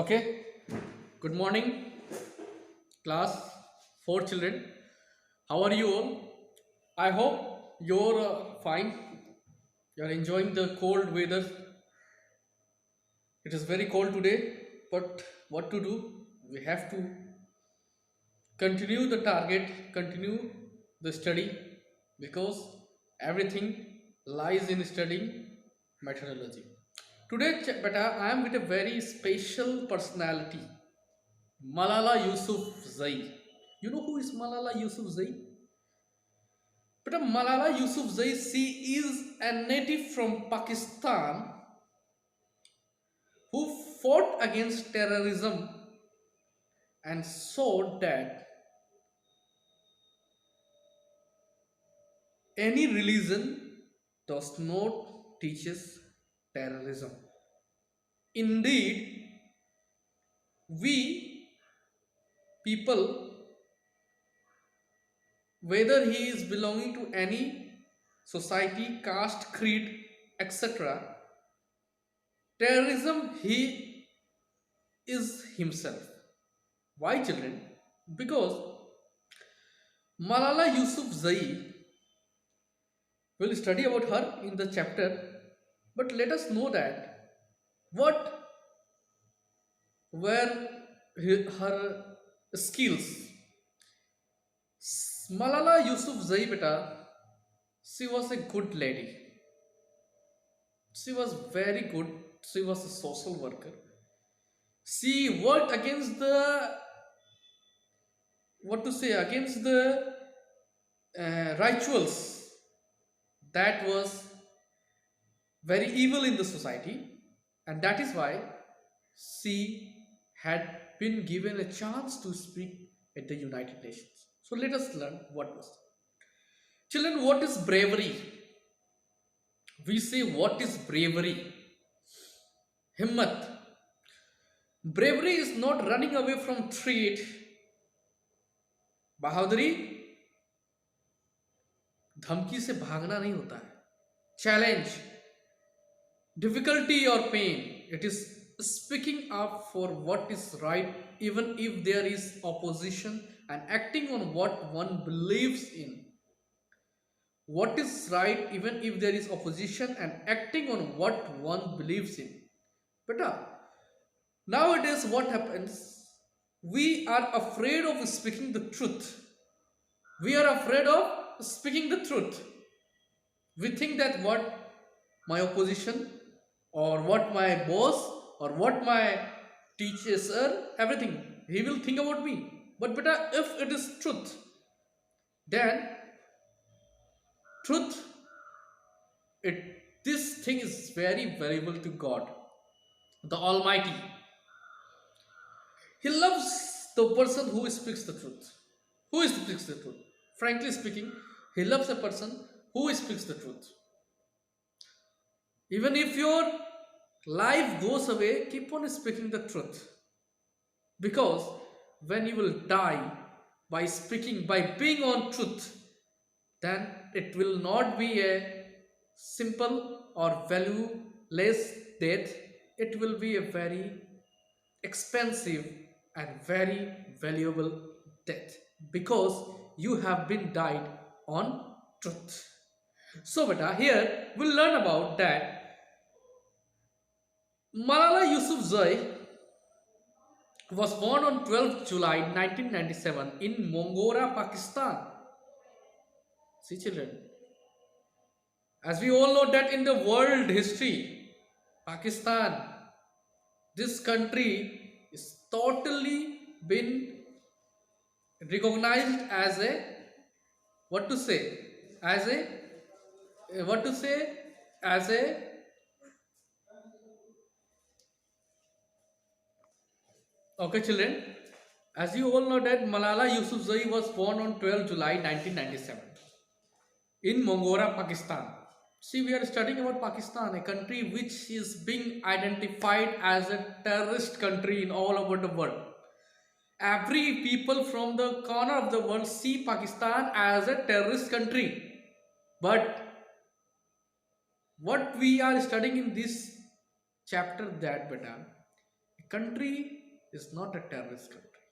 Okay, good morning, class 4 children. How are you all? I hope you're fine. You're enjoying the cold weather. It is very cold today, but what to do? We have to continue the target, continue the study because everything lies in studying meteorology. Today, beta, I am with a very special personality, Malala Yousafzai. You know who is Malala Yousafzai? But Malala Yousafzai, she is a native from Pakistan who fought against terrorism and showed that any religion does not teaches terrorism. Indeed, we people, whether he is belonging to any society, caste, creed, etc., terrorism he is himself. Why, children? Because Malala Yousafzai will study about her in the chapter, but let us know that what were her skills. Malala Yousafzai beta, she was a good lady. She was very good. She was a social worker. She worked against the, what to say, against the rituals that was very evil in the society, and that is why she had been given a chance to speak at the United Nations. So let us learn what was. Children, what is bravery? We say, what is bravery? Himmat. Bravery is not running away from threat. बहादुरी धमकी से भागना नहीं होता है. Challenge, difficulty or pain, it is speaking up for what is right even if there is opposition and acting on what one believes in. What is right even if there is opposition and acting on what one believes in. Beta, nowadays what happens? We are afraid of speaking the truth. We are afraid of speaking the truth. We think that what my opposition or what my boss or what my teachers are, everything, he will think about me. But beta, if it is truth, then truth, this thing is very valuable to God, the Almighty. He loves the person who speaks the truth. Who speaks the truth? Frankly speaking, he loves a person who speaks the truth. Even if your life goes away, keep on speaking the truth. Because when you will die by speaking, by being on truth, then it will not be a simple or valueless death. It will be a very expensive and very valuable death because you have been died on truth. So beta, here we'll learn about that Malala Yousafzai was born on 12th July 1997 in Mongora, Pakistan. See children, as we all know that in the world history, Pakistan, this country is totally been recognized as a, what to say, as a, what to say, as a, okay children, as you all know that Malala Yousafzai was born on 12 July 1997 in Mongora, Pakistan. See, we are studying about Pakistan, a country which is being identified as a terrorist country in all over the world. Every people from the corner of the world see Pakistan as a terrorist country. But what we are studying in this chapter, that beta, country is not a terrorist country.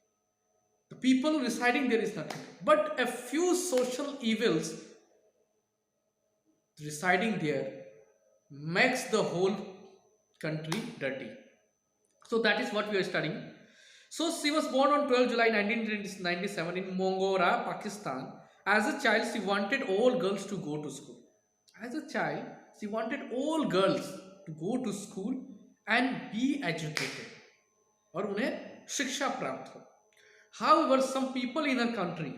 The people residing there is nothing, but a few social evils residing there makes the whole country dirty. So that is what we are studying. So she was born on 12 July 1997 in Mongora, Pakistan. As a child, she wanted all girls to go to school. As a child, she wanted all girls to go to school and be educated. और उन्हें शिक्षा प्राप्त हो. However, some people in her country,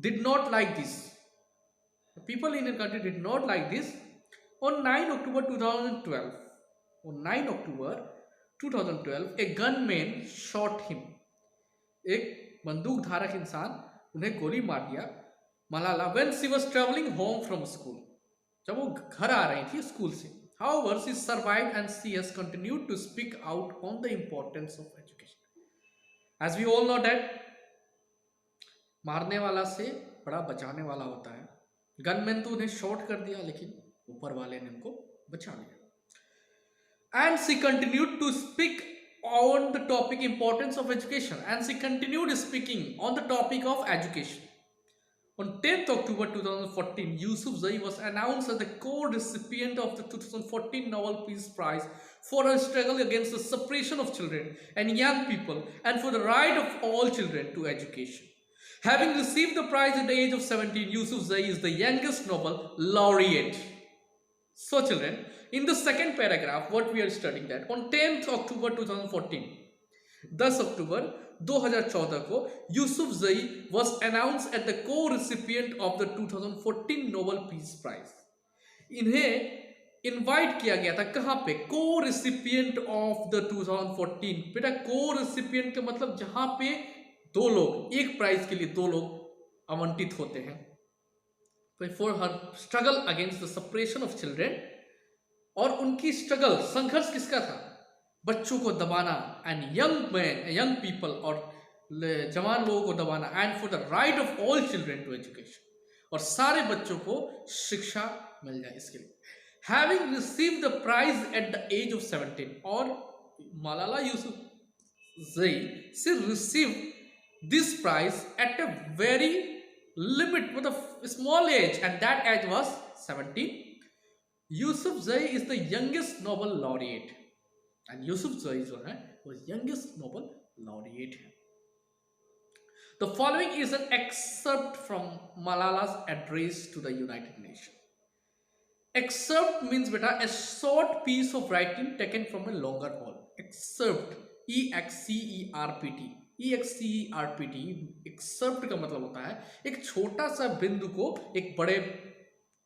did not like this. The people in her country did not like this. On 9 October 2012, a gunman shot him. एक बंदूक धारक इंसान उन्हें गोली मार दिया. Malala when she was traveling home from school. जब वो घर आ रही थी स्कूल से. However, she survived and she has continued to speak out on the importance of education. As we all know that मारने वाला से बड़ा बचाने वाला होता है. गनमैन तो उन्हें शॉट कर दिया, लेकिन ऊपर वाले ने उनको बचा लिया. And she continued to speak on the topic importance of education, and she continued speaking on the topic of education. On 10th October 2014, Yousafzai was announced as the co-recipient of the 2014 Nobel Peace Prize for her struggle against the suppression of children and young people and for the right of all children to education. Having received the prize at the age of 17, Yousafzai is the youngest Nobel laureate. So children, in the second paragraph, what we are studying that on 10th October 2014, 10 अक्टूबर 2014 को Yousafzai was announced as the co-recipient of the 2014 Nobel Peace Prize. इन्हें invite किया गया था कहाँ पे? co-recipient of the 2014. बेटा co-recipient का मतलब जहां पे दो लोग, एक प्राइज के लिए दो लोग आवंटित होते हैं. For her struggle against the suppression of children, और उनकी स्ट्रगल, संघर्ष किसका था? बच्चों को दबाना, एंड यंग पीपल और जवान लोगों को दबाना, and for the right of all children to education, और सारे बच्चों को शिक्षा मिल जाए इसके लिए. Having received the prize at the age of 17, और Malala Yousafzai she received this prize at a very limit, with a small age, and that age was 17. Yousafzai is the youngest Nobel laureate, and Yousafzai जो है वो youngest Nobel laureate है. The following is an excerpt from Malala's address to the United Nations. Excerpt means बेटा a short piece of writing taken from a longer whole. Excerpt, EXCERPT. EXCERPT, accept का मतलब होता है एक छोटा सा बिंदु को एक बड़े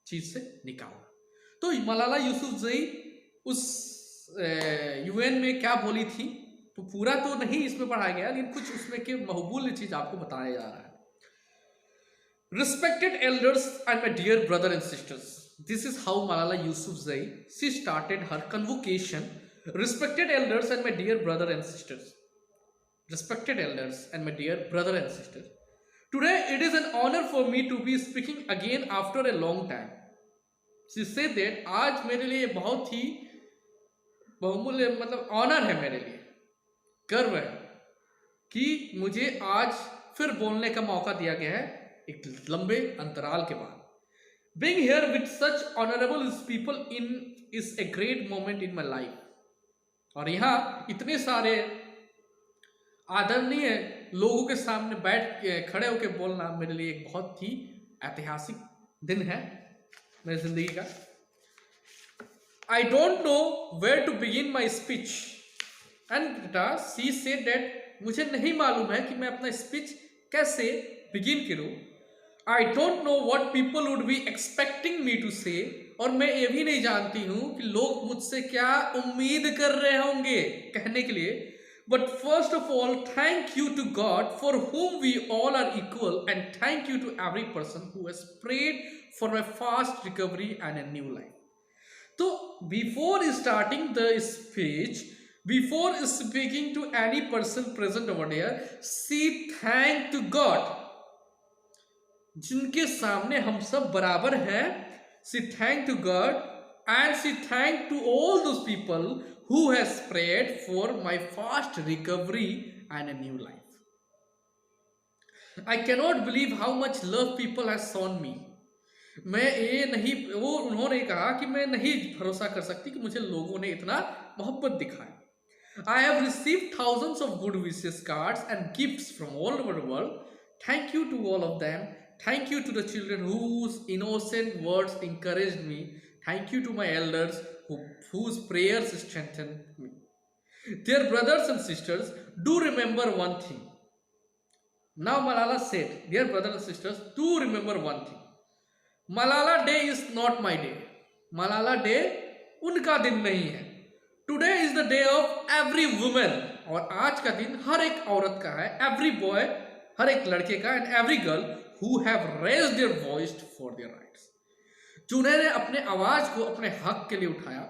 चीज से निकालना. तो मलाला यूसुफजई उस यूएन में क्या बोली थी, तो पूरा तो नहीं इसमें पढ़ाया गया, लेकिन कुछ उसमें के महबूल चीज आपको बताया जा रहा है. Respected elders and my dear brother and sisters, this is how Malala Yousafzai she started her convocation. Respected elders and my dear brother and sisters. Respected elders and my dear brother and sister, today it is an honor for me to be speaking again after a long time. She said that आज मेरे लिए बहुत ही बहुमूल्य मतलब honour है, मेरे लिए गर्व है कि मुझे आज फिर बोलने का मौका दिया गया है एक लंबे अंतराल के बाद. Being here with such honorable people is a great moment in my life. और यहाँ इतने सारे आदरणीय लोगों के सामने बैठ के खड़े होकर बोलना मेरे लिए एक बहुत ही ऐतिहासिक दिन है मेरी जिंदगी का. I don't know where to begin my speech, and she said that मुझे नहीं मालूम है कि मैं अपना स्पीच कैसे बिगिन करूं. I don't know what people would be expecting me to say, और मैं ये भी नहीं जानती हूं कि लोग मुझसे क्या उम्मीद कर रहे होंगे कहने के लिए. But first of all, thank you to God for whom we all are equal, and thank you to every person who has prayed for my fast recovery and a new life. So before starting the speech, before speaking to any person present over there, she thanked to God. जिनके सामने हम सब बराबर हैं, she thanked to God and she thanked to all those people who has prayed for my fast recovery and a new life. I cannot believe how much love people has shown me. मैं ये नहीं, वो उन्होंने कहा कि मैं नहीं भरोसा कर सकती कि मुझे लोगों ने इतना मोहब्बत दिखाया. I have received thousands of good wishes cards and gifts from all over the world. Thank you to all of them. Thank you to the children whose innocent words encouraged me. Thank you to my elders whose prayers strengthened me. Dear brothers and sisters, do remember one thing. Now Malala said, dear brothers and sisters, do remember one thing. Malala Day is not my day. Malala Day उनका दिन नहीं है. Today is the day of every woman. और आज का दिन हर एक औरत का है. Every boy, हर एक लड़के का, and every girl who have raised their voice for their rights. जिन्होंने अपने आवाज को अपने हक के लिए उठाया.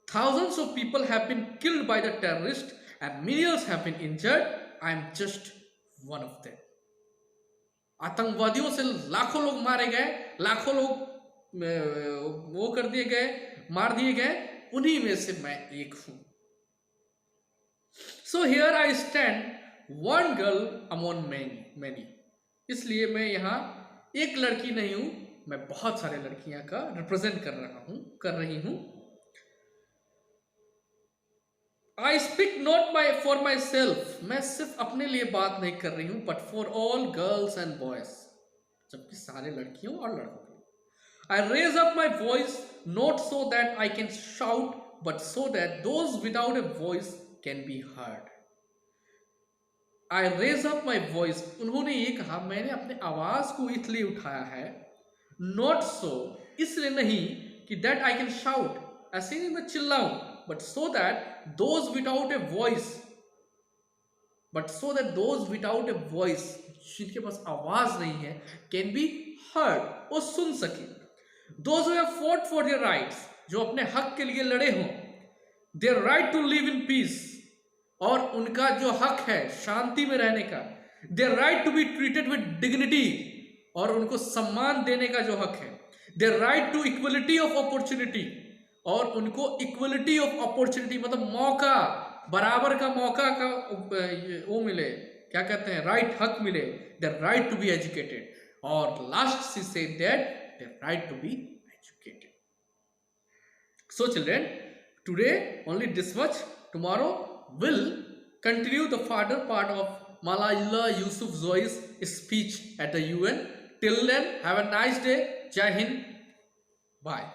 Thousands of people have been killed by the terrorists and millions have been injured. I am just one of them. आतंकवादियों से लाखों लोग मारे गए, लाखों लोग वो कर दिए गए, मार दिए गए, उन्हीं में से मैं एक हूं. So here I stand, one girl among many. इसलिए मैं यहाँ एक लड़की नहीं हूं, मैं बहुत सारे लड़कियां का रिप्रेजेंट कर रही हूं. I speak not for myself. मैं सिर्फ अपने लिए बात नहीं कर रही हूं, but for all girls and boys. जबकि सारे लड़कियों और लड़कों के लिए. I raise up my voice not so that I can shout, but so that those without a voice can be heard. I raise up my voice. उन्होंने ये कहा, मैंने अपने आवाज को इसलिए उठाया है, not so, इसलिए नहीं कि that I can shout, ऐसे नहीं मैं चिल्लाऊं, but so that those without a voice, जिनके पास आवाज नहीं है, can be heard, वो सुन सके. Those who have fought for their rights, जो अपने हक के लिए लड़े हों, their right to live in peace, और उनका जो हक है शांति में रहने का, their right to be treated with dignity, और उनको सम्मान देने का जो हक है, their right to equality of opportunity, और उनको इक्वलिटी ऑफ अपॉर्चुनिटी मतलब मौका, बराबर का मौका का वो मिले, क्या कहते हैं, राइट, हक मिले, the right to be educated. और last she said that the right to be educated. So children, today only this much. Tomorrow will continue the further part of Malala Yousafzai's speech at the UN. Till then, have a nice day. Jai Hind. Bye.